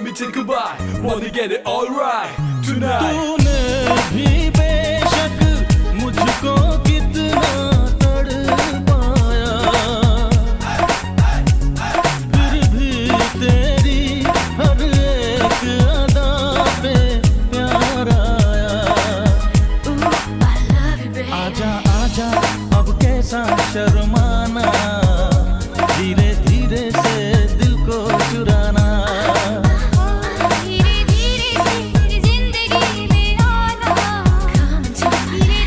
me take a bite. Wanna get it all right tonight. तूने भी बेशक मुझको कितना तड़पाया, फिर भी तेरी हर एक अदा पे प्यार आया। Ooh, I love you, baby. आजा आजा अब कैसा शर्मा